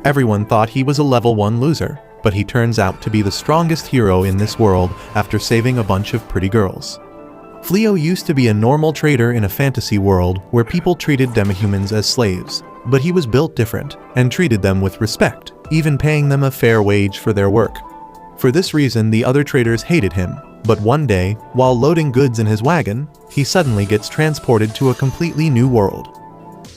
Everyone thought he was a level 1 loser, but he turns out to be the strongest hero in this world after saving a bunch of pretty girls. Fleo used to be a normal trader in a fantasy world where people treated demihumans as slaves, but he was built different and treated them with respect, even paying them a fair wage for their work. For this reason, the other traders hated him, but one day, while loading goods in his wagon, he suddenly gets transported to a completely new world.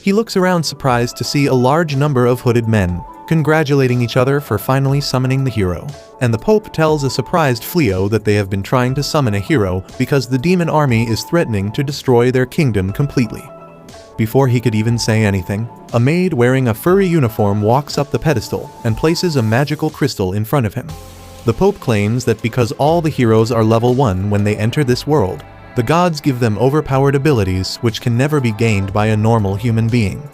He looks around surprised to see a large number of hooded men, congratulating each other for finally summoning the hero, and the Pope tells a surprised Fleo that they have been trying to summon a hero because the demon army is threatening to destroy their kingdom completely. Before he could even say anything, a maid wearing a furry uniform walks up the pedestal and places a magical crystal in front of him. The Pope claims that because all the heroes are level 1 when they enter this world, the gods give them overpowered abilities which can never be gained by a normal human being.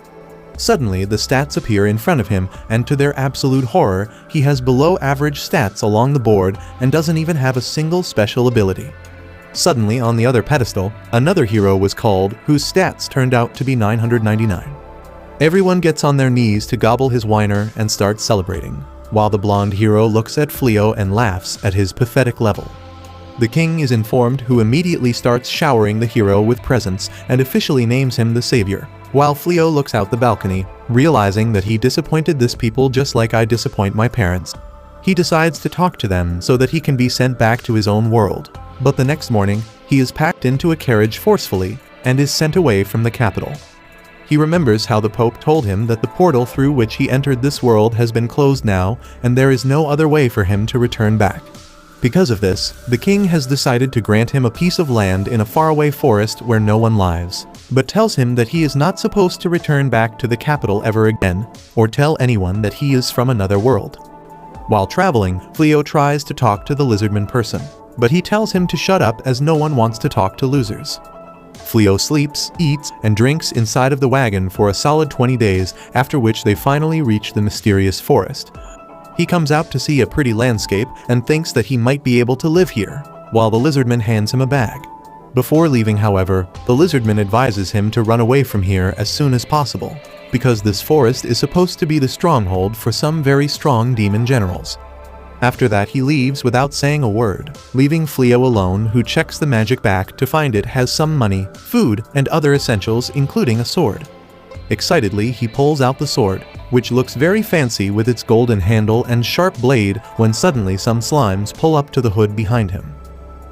Suddenly, the stats appear in front of him, and to their absolute horror, he has below-average stats along the board and doesn't even have a single special ability. Suddenly, on the other pedestal, another hero was called, whose stats turned out to be 999. Everyone gets on their knees to gobble his whiner and starts celebrating, while the blonde hero looks at Fleo and laughs at his pathetic level. The king is informed, who immediately starts showering the hero with presents and officially names him the savior, while Fleo looks out the balcony, realizing that he disappointed this people just like I disappoint my parents. He decides to talk to them so that he can be sent back to his own world, but the next morning, he is packed into a carriage forcefully and is sent away from the capital. He remembers how the Pope told him that the portal through which he entered this world has been closed now, and there is no other way for him to return back. Because of this, the king has decided to grant him a piece of land in a faraway forest where no one lives, but tells him that he is not supposed to return back to the capital ever again, or tell anyone that he is from another world. While traveling, Fleo tries to talk to the lizardman person, but he tells him to shut up as no one wants to talk to losers. Fleo sleeps, eats, and drinks inside of the wagon for a solid 20 days, after which they finally reach the mysterious forest. He comes out to see a pretty landscape and thinks that he might be able to live here, while the lizardman hands him a bag. Before leaving, however, the lizardman advises him to run away from here as soon as possible, because this forest is supposed to be the stronghold for some very strong demon generals. After that, he leaves without saying a word, leaving Fleo alone, who checks the magic bag to find it has some money, food, and other essentials, including a sword. Excitedly, he pulls out the sword, which looks very fancy with its golden handle and sharp blade, when suddenly some slimes pull up to the hood behind him.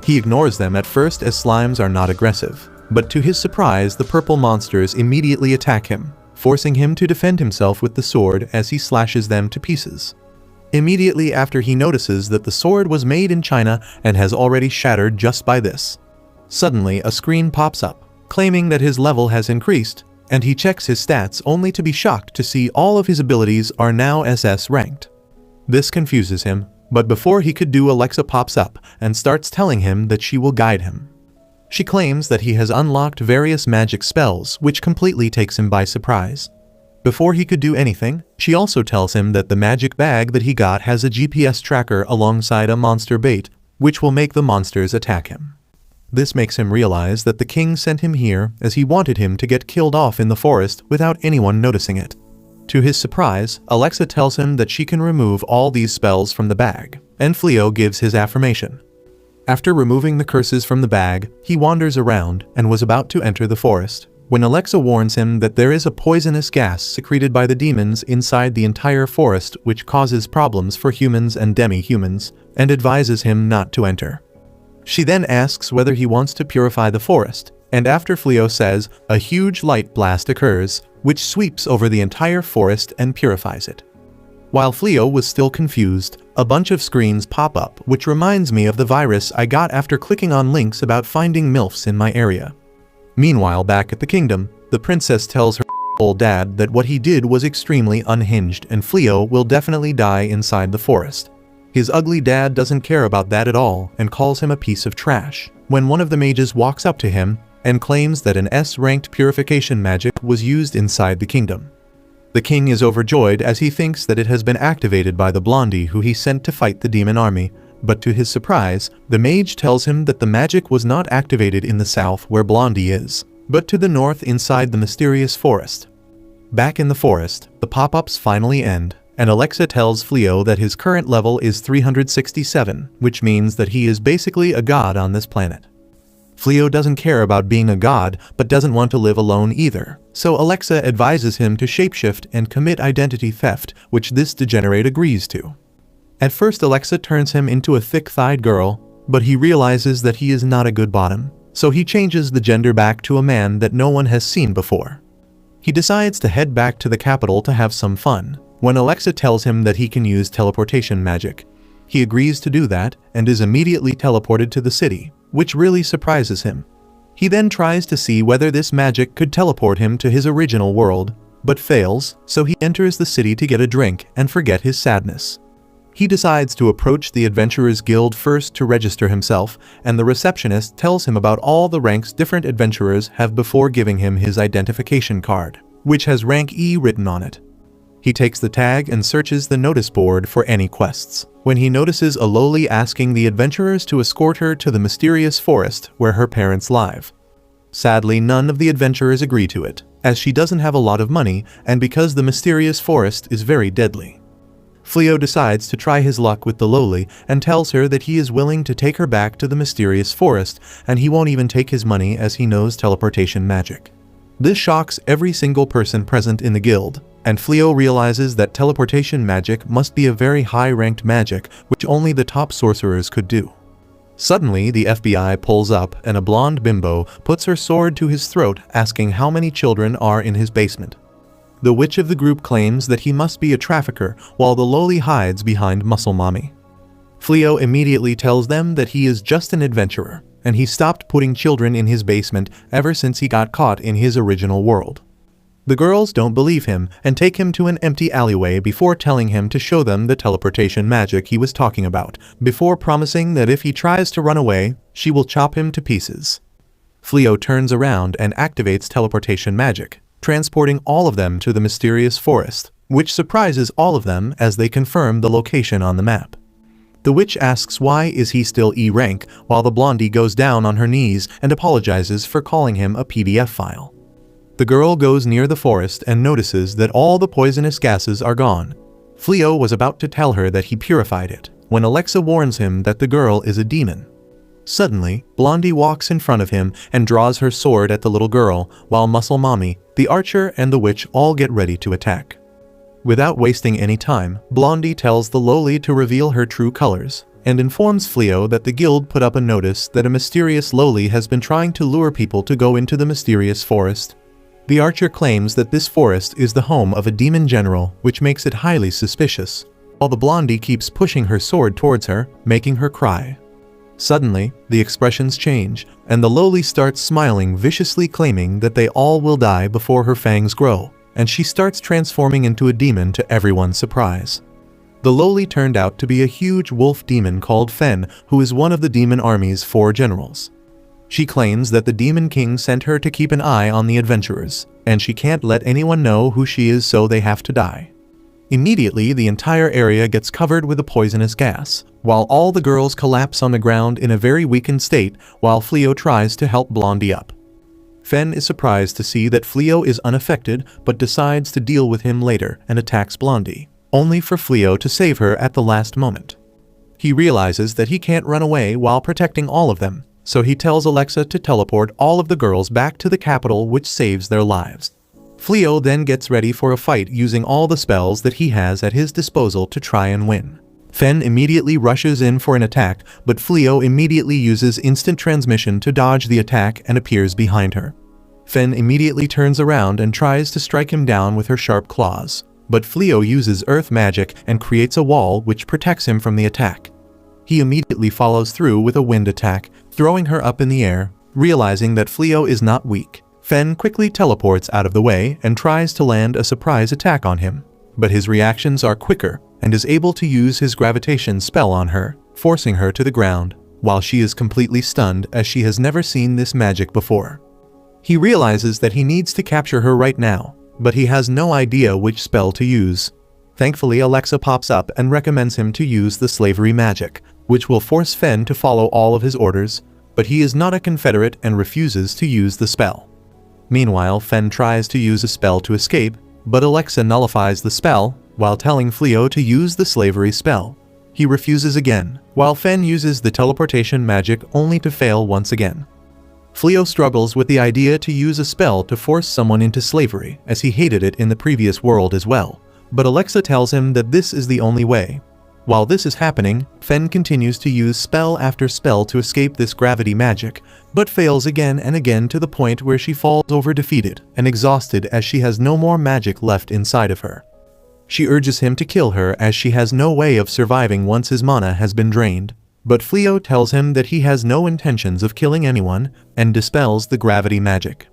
He ignores them at first as slimes are not aggressive, but to his surprise the purple monsters immediately attack him, forcing him to defend himself with the sword as he slashes them to pieces. Immediately after, he notices that the sword was made in China and has already shattered just by this. Suddenly a screen pops up, claiming that his level has increased, and he checks his stats only to be shocked to see all of his abilities are now SS ranked. This confuses him, but before he could do, Alexa pops up and starts telling him that she will guide him. She claims that he has unlocked various magic spells, which completely takes him by surprise. Before he could do anything, she also tells him that the magic bag that he got has a GPS tracker alongside a monster bait, which will make the monsters attack him. This makes him realize that the king sent him here as he wanted him to get killed off in the forest without anyone noticing it. To his surprise, Alexa tells him that she can remove all these spells from the bag, and Fleo gives his affirmation. After removing the curses from the bag, he wanders around and was about to enter the forest, when Alexa warns him that there is a poisonous gas secreted by the demons inside the entire forest which causes problems for humans and demi-humans, and advises him not to enter. She then asks whether he wants to purify the forest, and after Fleo says, a huge light blast occurs, which sweeps over the entire forest and purifies it. While Fleo was still confused, a bunch of screens pop up, which reminds me of the virus I got after clicking on links about finding MILFs in my area. Meanwhile, back at the kingdom, the princess tells her old dad that what he did was extremely unhinged and Fleo will definitely die inside the forest. His ugly dad doesn't care about that at all and calls him a piece of trash, when one of the mages walks up to him and claims that an S-ranked purification magic was used inside the kingdom. The king is overjoyed as he thinks that it has been activated by the blondie who he sent to fight the demon army, but to his surprise, the mage tells him that the magic was not activated in the south where Blondie is, but to the north inside the mysterious forest. Back in the forest, the pop-ups finally end, and Alexa tells Fleo that his current level is 367, which means that he is basically a god on this planet. Fleo doesn't care about being a god, but doesn't want to live alone either, so Alexa advises him to shapeshift and commit identity theft, which this degenerate agrees to. At first Alexa turns him into a thick-thighed girl, but he realizes that he is not a good bottom, so he changes the gender back to a man that no one has seen before. He decides to head back to the capital to have some fun, when Alexa tells him that he can use teleportation magic. He agrees to do that, and is immediately teleported to the city, which really surprises him. He then tries to see whether this magic could teleport him to his original world, but fails, so he enters the city to get a drink and forget his sadness. He decides to approach the Adventurers Guild first to register himself, and the receptionist tells him about all the ranks different adventurers have before giving him his identification card, which has rank E written on it. He takes the tag and searches the notice board for any quests, when he notices a lowly asking the adventurers to escort her to the mysterious forest where her parents live. Sadly, none of the adventurers agree to it, as she doesn't have a lot of money and because the mysterious forest is very deadly. Fleo decides to try his luck with the lowly and tells her that he is willing to take her back to the mysterious forest, and he won't even take his money as he knows teleportation magic. This shocks every single person present in the guild, and Fleo realizes that teleportation magic must be a very high-ranked magic which only the top sorcerers could do. Suddenly, the FBI pulls up and a blonde bimbo puts her sword to his throat asking how many children are in his basement. The witch of the group claims that he must be a trafficker while the lowly hides behind Muscle Mommy. Fleo immediately tells them that he is just an adventurer, and he stopped putting children in his basement ever since he got caught in his original world. The girls don't believe him and take him to an empty alleyway before telling him to show them the teleportation magic he was talking about, before promising that if he tries to run away, she will chop him to pieces. Fleo turns around and activates teleportation magic, transporting all of them to the mysterious forest, which surprises all of them as they confirm the location on the map. The witch asks why is he still E rank, while the blondie goes down on her knees and apologizes for calling him a PDF file. The girl goes near the forest and notices that all the poisonous gases are gone. Fleo was about to tell her that he purified it, when Alexa warns him that the girl is a demon. Suddenly, Blondie walks in front of him and draws her sword at the little girl, while Muscle Mommy, the archer, and the witch all get ready to attack. Without wasting any time, Blondie tells the lowly to reveal her true colors, and informs Fleo that the guild put up a notice that a mysterious lowly has been trying to lure people to go into the mysterious forest. The archer claims that this forest is the home of a demon general, which makes it highly suspicious, while the blondie keeps pushing her sword towards her, making her cry. Suddenly, the expressions change, and the lowly starts smiling viciously, claiming that they all will die before her fangs grow, and she starts transforming into a demon to everyone's surprise. The lowly turned out to be a huge wolf demon called Fen, who is one of the demon army's 4 generals. She claims that the Demon King sent her to keep an eye on the adventurers, and she can't let anyone know who she is, so they have to die. Immediately, the entire area gets covered with a poisonous gas, while all the girls collapse on the ground in a very weakened state while Fleo tries to help Blondie up. Fen is surprised to see that Fleo is unaffected, but decides to deal with him later and attacks Blondie, only for Fleo to save her at the last moment. He realizes that he can't run away while protecting all of them, so he tells Alexa to teleport all of the girls back to the capital, which saves their lives. Fleo then gets ready for a fight using all the spells that he has at his disposal to try and win. Fen immediately rushes in for an attack, but Fleo immediately uses instant transmission to dodge the attack and appears behind her. Fen immediately turns around and tries to strike him down with her sharp claws, but Fleo uses earth magic and creates a wall which protects him from the attack. He immediately follows through with a wind attack, throwing her up in the air. Realizing that Fleo is not weak, Fen quickly teleports out of the way and tries to land a surprise attack on him, but his reactions are quicker and is able to use his gravitation spell on her, forcing her to the ground, while she is completely stunned as she has never seen this magic before. He realizes that he needs to capture her right now, but he has no idea which spell to use. Thankfully, Alexa pops up and recommends him to use the slavery magic, which will force Fen to follow all of his orders, but he is not a Confederate and refuses to use the spell. Meanwhile, Fen tries to use a spell to escape, but Alexa nullifies the spell, while telling Fleo to use the slavery spell. He refuses again, while Fen uses the teleportation magic only to fail once again. Fleo struggles with the idea to use a spell to force someone into slavery, as he hated it in the previous world as well, but Alexa tells him that this is the only way. While this is happening, Fen continues to use spell after spell to escape this gravity magic, but fails again and again to the point where she falls over defeated and exhausted as she has no more magic left inside of her. She urges him to kill her as she has no way of surviving once his mana has been drained, but Fleo tells him that he has no intentions of killing anyone and dispels the gravity magic.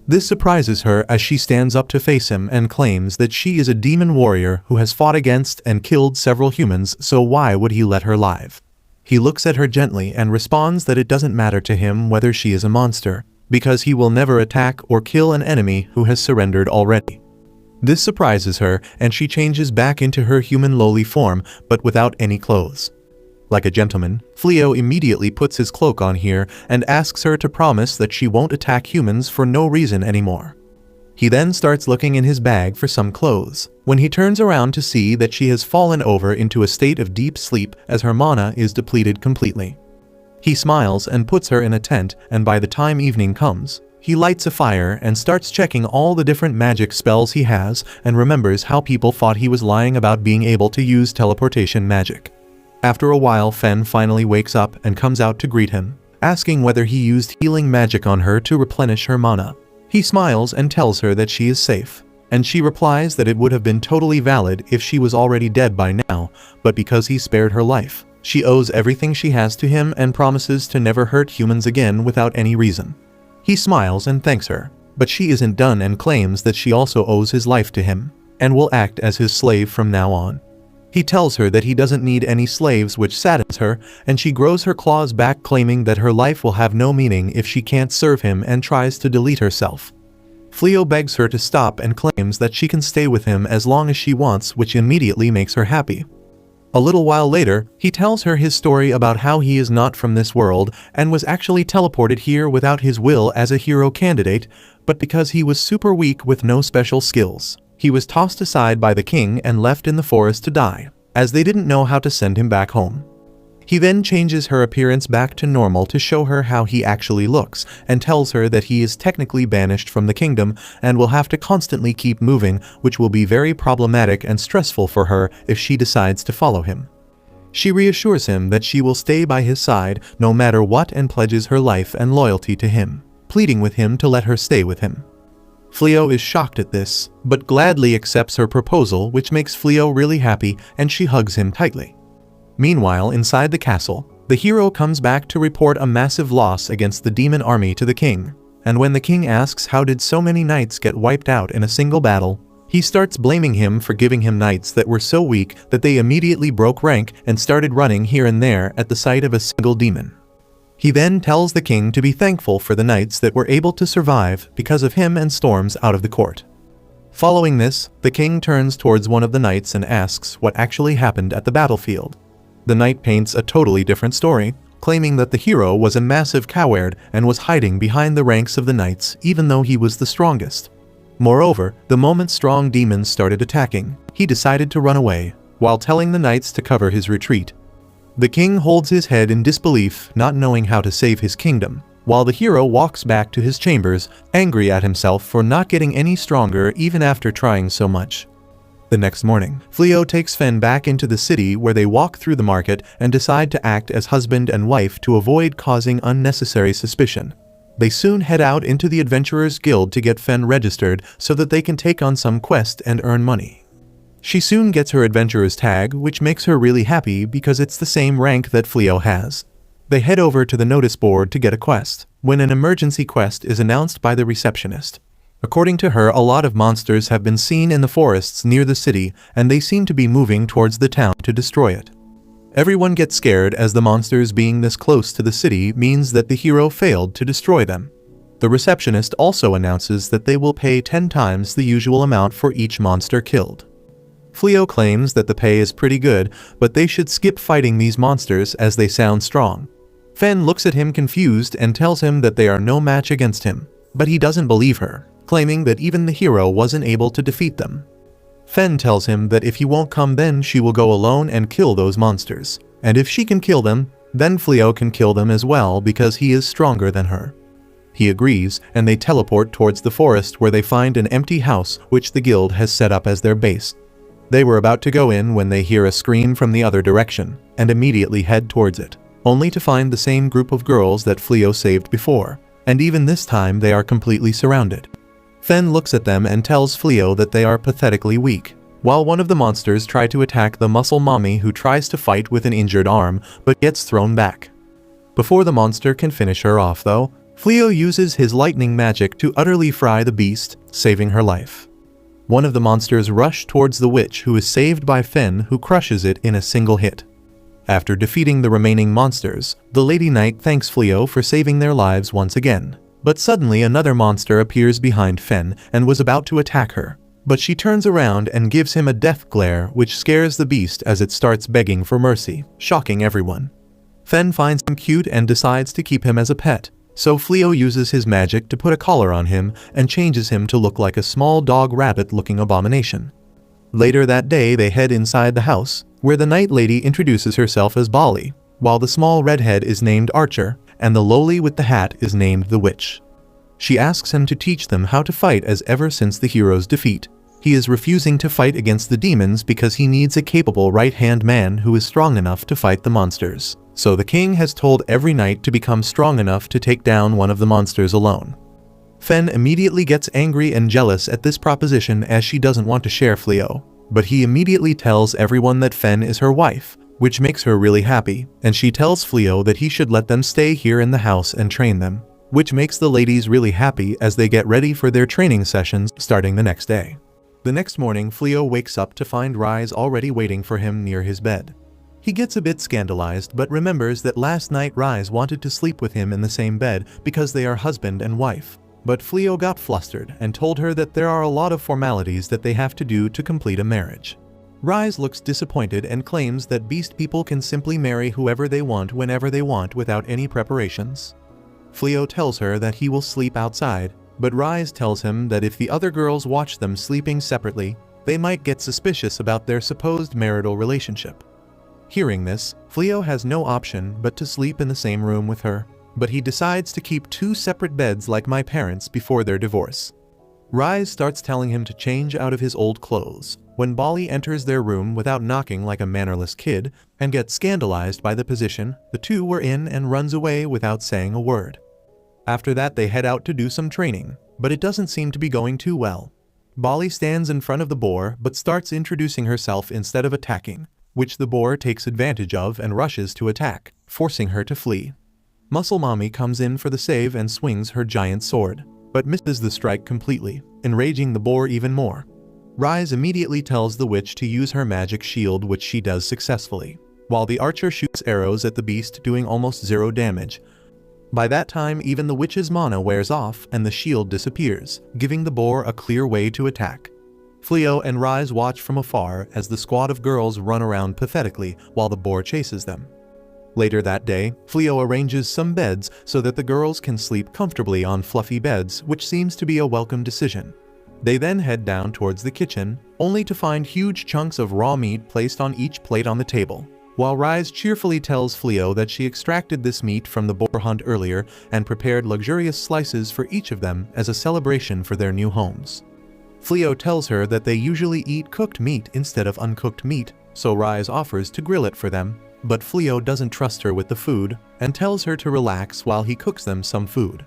This surprises her as she stands up to face him and claims that she is a demon warrior who has fought against and killed several humans, so why would he let her live? He looks at her gently and responds that it doesn't matter to him whether she is a monster, because he will never attack or kill an enemy who has surrendered already. This surprises her and she changes back into her human lowly form, but without any clothes. Like a gentleman, Fleo immediately puts his cloak on here and asks her to promise that she won't attack humans for no reason anymore. He then starts looking in his bag for some clothes, when he turns around to see that she has fallen over into a state of deep sleep as her mana is depleted completely. He smiles and puts her in a tent, and by the time evening comes, he lights a fire and starts checking all the different magic spells he has and remembers how people thought he was lying about being able to use teleportation magic. After a while, Fen finally wakes up and comes out to greet him, asking whether he used healing magic on her to replenish her mana. He smiles and tells her that she is safe, and she replies that it would have been totally valid if she was already dead by now, but because he spared her life, she owes everything she has to him and promises to never hurt humans again without any reason. He smiles and thanks her, but she isn't done and claims that she also owes his life to him, and will act as his slave from now on. He tells her that he doesn't need any slaves, which saddens her, and she grows her claws back, claiming that her life will have no meaning if she can't serve him, and tries to delete herself. Fleo begs her to stop and claims that she can stay with him as long as she wants, which immediately makes her happy. A little while later, he tells her his story about how he is not from this world and was actually teleported here without his will as a hero candidate, but because he was super weak with no special skills. He was tossed aside by the king and left in the forest to die, as they didn't know how to send him back home. He then changes her appearance back to normal to show her how he actually looks, and tells her that he is technically banished from the kingdom and will have to constantly keep moving, which will be very problematic and stressful for her if she decides to follow him. She reassures him that she will stay by his side no matter what and pledges her life and loyalty to him, pleading with him to let her stay with him. Fleo is shocked at this, but gladly accepts her proposal, which makes Fleo really happy, and she hugs him tightly. Meanwhile, inside the castle, the hero comes back to report a massive loss against the demon army to the king, and when the king asks how did so many knights get wiped out in a single battle, he starts blaming him for giving him knights that were so weak that they immediately broke rank and started running here and there at the sight of a single demon. He then tells the king to be thankful for the knights that were able to survive because of him and storms out of the court. Following this, the king turns towards one of the knights and asks what actually happened at the battlefield. The knight paints a totally different story, claiming that the hero was a massive coward and was hiding behind the ranks of the knights even though he was the strongest. Moreover, the moment strong demons started attacking, he decided to run away, while telling the knights to cover his retreat. The king holds his head in disbelief, not knowing how to save his kingdom, while the hero walks back to his chambers, angry at himself for not getting any stronger even after trying so much. The next morning, Fleo takes Fen back into the city where they walk through the market and decide to act as husband and wife to avoid causing unnecessary suspicion. They soon head out into the Adventurers Guild to get Fen registered so that they can take on some quest and earn money. She soon gets her adventurer's tag, which makes her really happy because it's the same rank that Fleo has. They head over to the notice board to get a quest, when an emergency quest is announced by the receptionist. According to her, a lot of monsters have been seen in the forests near the city, and they seem to be moving towards the town to destroy it. Everyone gets scared as the monsters being this close to the city means that the hero failed to destroy them. The receptionist also announces that they will pay 10 times the usual amount for each monster killed. Fleo claims that the pay is pretty good, but they should skip fighting these monsters as they sound strong. Fen looks at him confused and tells him that they are no match against him, but he doesn't believe her, claiming that even the hero wasn't able to defeat them. Fen tells him that if he won't come then she will go alone and kill those monsters. And if she can kill them, then Fleo can kill them as well because he is stronger than her. He agrees, and they teleport towards the forest where they find an empty house which the guild has set up as their base. They were about to go in when they hear a scream from the other direction, and immediately head towards it, only to find the same group of girls that Fleo saved before, and even this time they are completely surrounded. Fen looks at them and tells Fleo that they are pathetically weak, while one of the monsters try to attack the muscle mommy who tries to fight with an injured arm but gets thrown back. Before the monster can finish her off though, Fleo uses his lightning magic to utterly fry the beast, saving her life. One of the monsters rush towards the witch who is saved by Fen, who crushes it in a single hit. After defeating the remaining monsters, the Lady Knight thanks Fleo for saving their lives once again. But suddenly another monster appears behind Fen and was about to attack her. But she turns around and gives him a death glare which scares the beast as it starts begging for mercy, shocking everyone. Fen finds him cute and decides to keep him as a pet, so Fleo uses his magic to put a collar on him and changes him to look like a small dog rabbit-looking abomination. Later that day they head inside the house, where the Night Lady introduces herself as Bali, while the small redhead is named Archer, and the lowly with the hat is named the Witch. She asks him to teach them how to fight as ever since the hero's defeat. He is refusing to fight against the demons because he needs a capable right-hand man who is strong enough to fight the monsters. So the king has told every knight to become strong enough to take down one of the monsters alone. Fen immediately gets angry and jealous at this proposition as she doesn't want to share Fleo, but he immediately tells everyone that Fen is her wife, which makes her really happy, and she tells Fleo that he should let them stay here in the house and train them, which makes the ladies really happy as they get ready for their training sessions starting the next day. The next morning, Fleo wakes up to find Rise already waiting for him near his bed. He gets a bit scandalized but remembers that last night Rise wanted to sleep with him in the same bed because they are husband and wife. But Fleo got flustered and told her that there are a lot of formalities that they have to do to complete a marriage. Rise looks disappointed and claims that beast people can simply marry whoever they want whenever they want without any preparations. Fleo tells her that he will sleep outside, but Rise tells him that if the other girls watch them sleeping separately, they might get suspicious about their supposed marital relationship. Hearing this, Fleo has no option but to sleep in the same room with her, but he decides to keep 2 separate beds like my parents before their divorce. Rise starts telling him to change out of his old clothes, when Bali enters their room without knocking like a mannerless kid, and gets scandalized by the position the two were in and runs away without saying a word. After that they head out to do some training, but it doesn't seem to be going too well. Bali stands in front of the boar but starts introducing herself instead of attacking, which the boar takes advantage of and rushes to attack, forcing her to flee. Muscle Mommy comes in for the save and swings her giant sword, but misses the strike completely, enraging the boar even more. Rise immediately tells the witch to use her magic shield, which she does successfully, while the archer shoots arrows at the beast doing almost 0 damage. By that time even the witch's mana wears off and the shield disappears, giving the boar a clear way to attack. Fleo and Rise watch from afar as the squad of girls run around pathetically while the boar chases them. Later that day, Fleo arranges some beds so that the girls can sleep comfortably on fluffy beds, which seems to be a welcome decision. They then head down towards the kitchen, only to find huge chunks of raw meat placed on each plate on the table, while Rise cheerfully tells Fleo that she extracted this meat from the boar hunt earlier and prepared luxurious slices for each of them as a celebration for their new homes. Fleo tells her that they usually eat cooked meat instead of uncooked meat, so Rise offers to grill it for them, but Fleo doesn't trust her with the food and tells her to relax while he cooks them some food.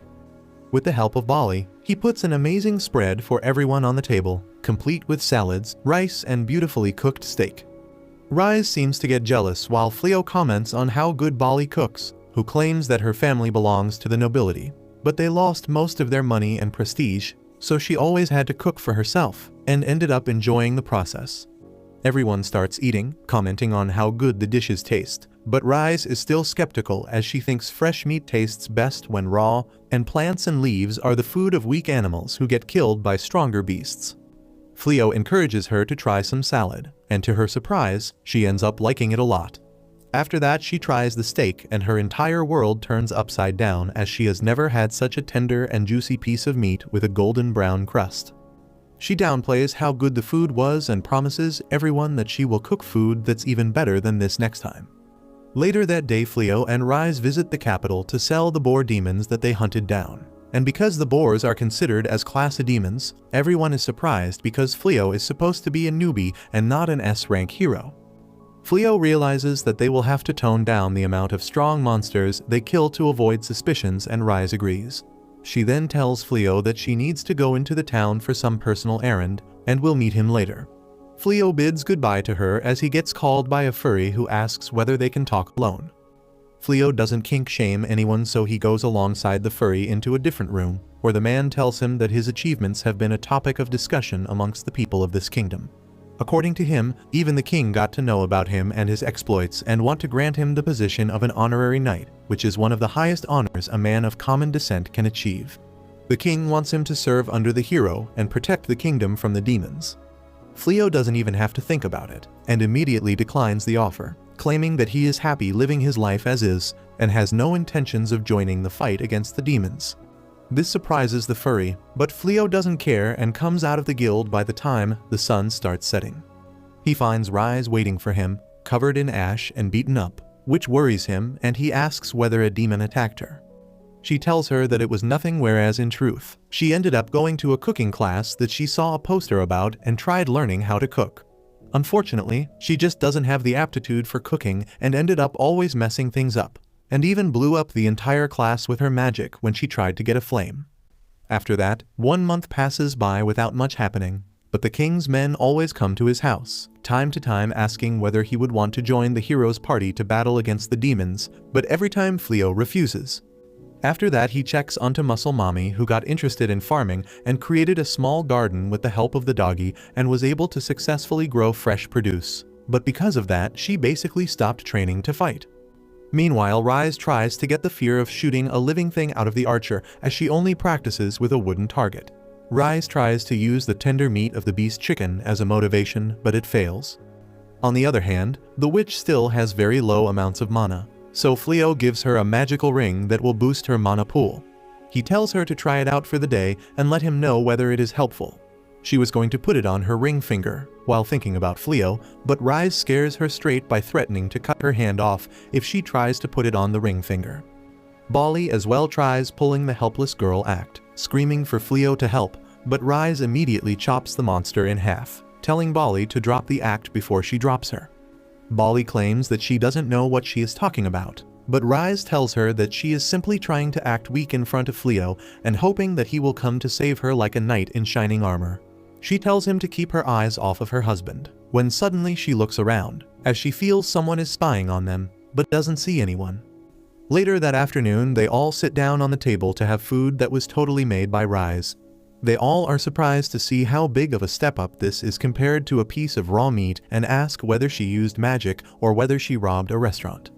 With the help of Bali, he puts an amazing spread for everyone on the table, complete with salads, rice, and beautifully cooked steak. Rise seems to get jealous while Fleo comments on how good Bali cooks, who claims that her family belongs to the nobility, but they lost most of their money and prestige, so she always had to cook for herself, and ended up enjoying the process. Everyone starts eating, commenting on how good the dishes taste, but Rise is still skeptical as she thinks fresh meat tastes best when raw, and plants and leaves are the food of weak animals who get killed by stronger beasts. Fleo encourages her to try some salad, and to her surprise, she ends up liking it a lot. After that she tries the steak and her entire world turns upside down as she has never had such a tender and juicy piece of meat with a golden brown crust. She downplays how good the food was and promises everyone that she will cook food that's even better than this next time. Later that day, Fleo and Rise visit the capital to sell the boar demons that they hunted down. And because the boars are considered as class of demons, everyone is surprised because Fleo is supposed to be a newbie and not an S-rank hero. Fleo realizes that they will have to tone down the amount of strong monsters they kill to avoid suspicions, and Rise agrees. She then tells Fleo that she needs to go into the town for some personal errand and will meet him later. Fleo bids goodbye to her as he gets called by a furry who asks whether they can talk alone. Fleo doesn't kink shame anyone, so he goes alongside the furry into a different room, where the man tells him that his achievements have been a topic of discussion amongst the people of this kingdom. According to him, even the king got to know about him and his exploits and want to grant him the position of an honorary knight, which is one of the highest honors a man of common descent can achieve. The king wants him to serve under the hero and protect the kingdom from the demons. Fleo doesn't even have to think about it, and immediately declines the offer, claiming that he is happy living his life as is and has no intentions of joining the fight against the demons. This surprises the furry, but Fleo doesn't care and comes out of the guild by the time the sun starts setting. He finds Rise waiting for him, covered in ash and beaten up, which worries him, and he asks whether a demon attacked her. She tells her that it was nothing, whereas in truth, she ended up going to a cooking class that she saw a poster about and tried learning how to cook. Unfortunately, she just doesn't have the aptitude for cooking and ended up always messing things up, and even blew up the entire class with her magic when she tried to get a flame. After that, 1 month passes by without much happening, but the king's men always come to his house, time to time asking whether he would want to join the hero's party to battle against the demons, but every time Fleo refuses. After that, he checks onto Muscle Mommy, who got interested in farming and created a small garden with the help of the doggy and was able to successfully grow fresh produce, but because of that, she basically stopped training to fight. Meanwhile, Rise tries to get the fear of shooting a living thing out of the archer, as she only practices with a wooden target. Rise tries to use the tender meat of the beast chicken as a motivation, but it fails. On the other hand, the witch still has very low amounts of mana, so Fleo gives her a magical ring that will boost her mana pool. He tells her to try it out for the day and let him know whether it is helpful. She was going to put it on her ring finger while thinking about Fleo, but Rise scares her straight by threatening to cut her hand off if she tries to put it on the ring finger. Bali as well tries pulling the helpless girl act, screaming for Fleo to help, but Rise immediately chops the monster in half, telling Bali to drop the act before she drops her. Bali claims that she doesn't know what she is talking about, but Rise tells her that she is simply trying to act weak in front of Fleo and hoping that he will come to save her like a knight in shining armor. She tells him to keep her eyes off of her husband, when suddenly she looks around, as she feels someone is spying on them, but doesn't see anyone. Later that afternoon, they all sit down on the table to have food that was totally made by Rise. They all are surprised to see how big of a step up this is compared to a piece of raw meat and ask whether she used magic or whether she robbed a restaurant.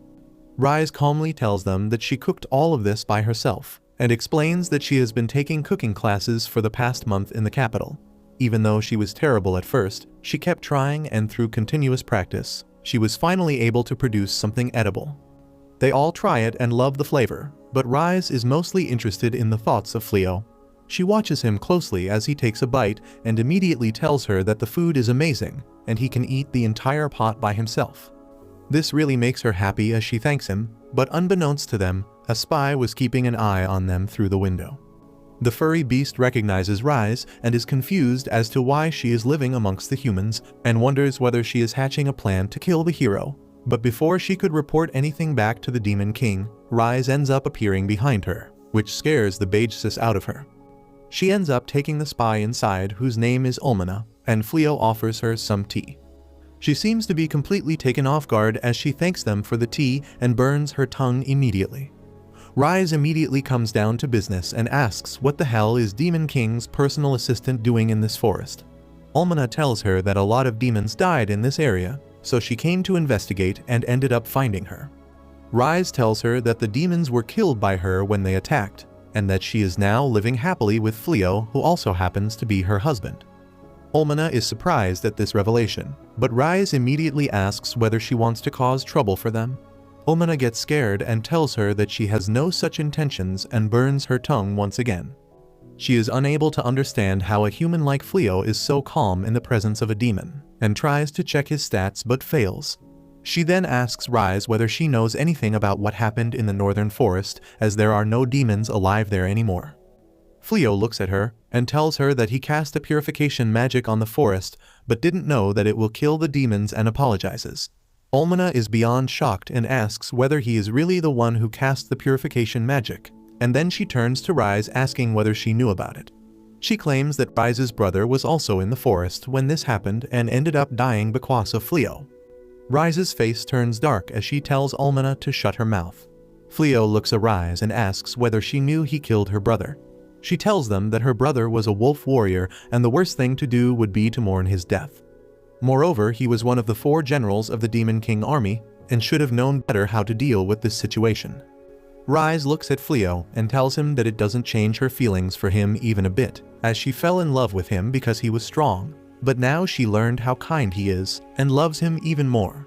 Rise calmly tells them that she cooked all of this by herself and explains that she has been taking cooking classes for the past month in the capital. Even though she was terrible at first, she kept trying, and through continuous practice, she was finally able to produce something edible. They all try it and love the flavor, but Rise is mostly interested in the thoughts of Fleo. She watches him closely as he takes a bite and immediately tells her that the food is amazing and he can eat the entire pot by himself. This really makes her happy as she thanks him, but unbeknownst to them, a spy was keeping an eye on them through the window. The furry beast recognizes Rise and is confused as to why she is living amongst the humans and wonders whether she is hatching a plan to kill the hero. But before she could report anything back to the Demon King, Rise ends up appearing behind her, which scares the bejesus out of her. She ends up taking the spy inside, whose name is Ulmana, and Fleo offers her some tea. She seems to be completely taken off guard as she thanks them for the tea and burns her tongue immediately. Rise immediately comes down to business and asks what the hell is Demon King's personal assistant doing in this forest. Ulmana tells her that a lot of demons died in this area, so she came to investigate and ended up finding her. Rise tells her that the demons were killed by her when they attacked, and that she is now living happily with Fleo, who also happens to be her husband. Ulmana is surprised at this revelation, but Rise immediately asks whether she wants to cause trouble for them. Ulmana gets scared and tells her that she has no such intentions and burns her tongue once again. She is unable to understand how a human like Fleo is so calm in the presence of a demon, and tries to check his stats but fails. She then asks Rise whether she knows anything about what happened in the northern forest, as there are no demons alive there anymore. Fleo looks at her and tells her that he cast a purification magic on the forest but didn't know that it will kill the demons and apologizes. Almana is beyond shocked and asks whether he is really the one who cast the purification magic, and then she turns to Rise asking whether she knew about it. She claims that Rise's brother was also in the forest when this happened and ended up dying because of Fleo. Rise's face turns dark as she tells Almana to shut her mouth. Fleo looks at Rise and asks whether she knew he killed her brother. She tells them that her brother was a wolf warrior and the worst thing to do would be to mourn his death. Moreover, he was one of the 4 generals of the Demon King army and should have known better how to deal with this situation. Rise looks at Fleo and tells him that it doesn't change her feelings for him even a bit, as she fell in love with him because he was strong, but now she learned how kind he is and loves him even more.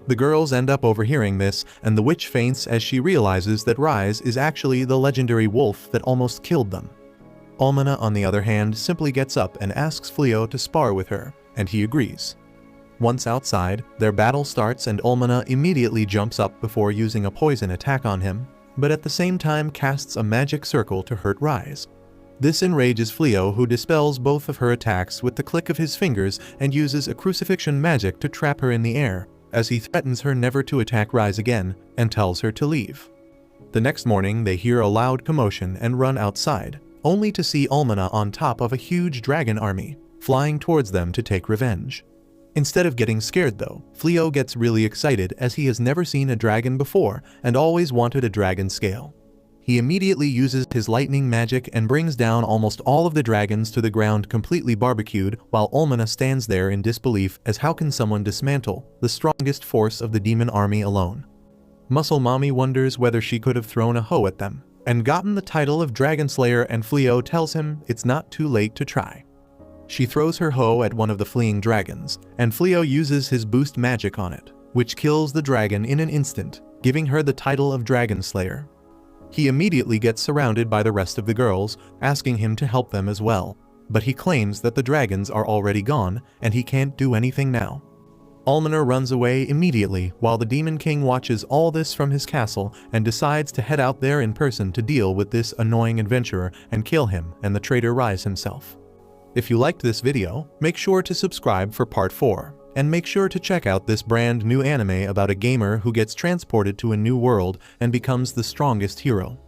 The girls end up overhearing this, and the witch faints as she realizes that Rise is actually the legendary wolf that almost killed them. Almana, on the other hand, simply gets up and asks Fleo to spar with her, and he agrees. Once outside, their battle starts and Almana immediately jumps up before using a poison attack on him, but at the same time casts a magic circle to hurt Rise. This enrages Fleo, who dispels both of her attacks with the click of his fingers and uses a crucifixion magic to trap her in the air, as he threatens her never to attack Rise again and tells her to leave. The next morning they hear a loud commotion and run outside, only to see Almana on top of a huge dragon army, flying towards them to take revenge. Instead of getting scared though, Fleo gets really excited as he has never seen a dragon before and always wanted a dragon scale. He immediately uses his lightning magic and brings down almost all of the dragons to the ground completely barbecued, while Almana stands there in disbelief as how can someone dismantle the strongest force of the demon army alone. Muscle Mommy wonders whether she could have thrown a hoe at them and gotten the title of Dragon Slayer, and Fleo tells him it's not too late to try. She throws her hoe at one of the fleeing dragons, and Fleo uses his boost magic on it, which kills the dragon in an instant, giving her the title of Dragon Slayer. He immediately gets surrounded by the rest of the girls, asking him to help them as well, but he claims that the dragons are already gone and he can't do anything now. Almana runs away immediately while the Demon King watches all this from his castle and decides to head out there in person to deal with this annoying adventurer and kill him and the traitor Rise himself. If you liked this video, make sure to subscribe for part 4. And make sure to check out this brand new anime about a gamer who gets transported to a new world and becomes the strongest hero.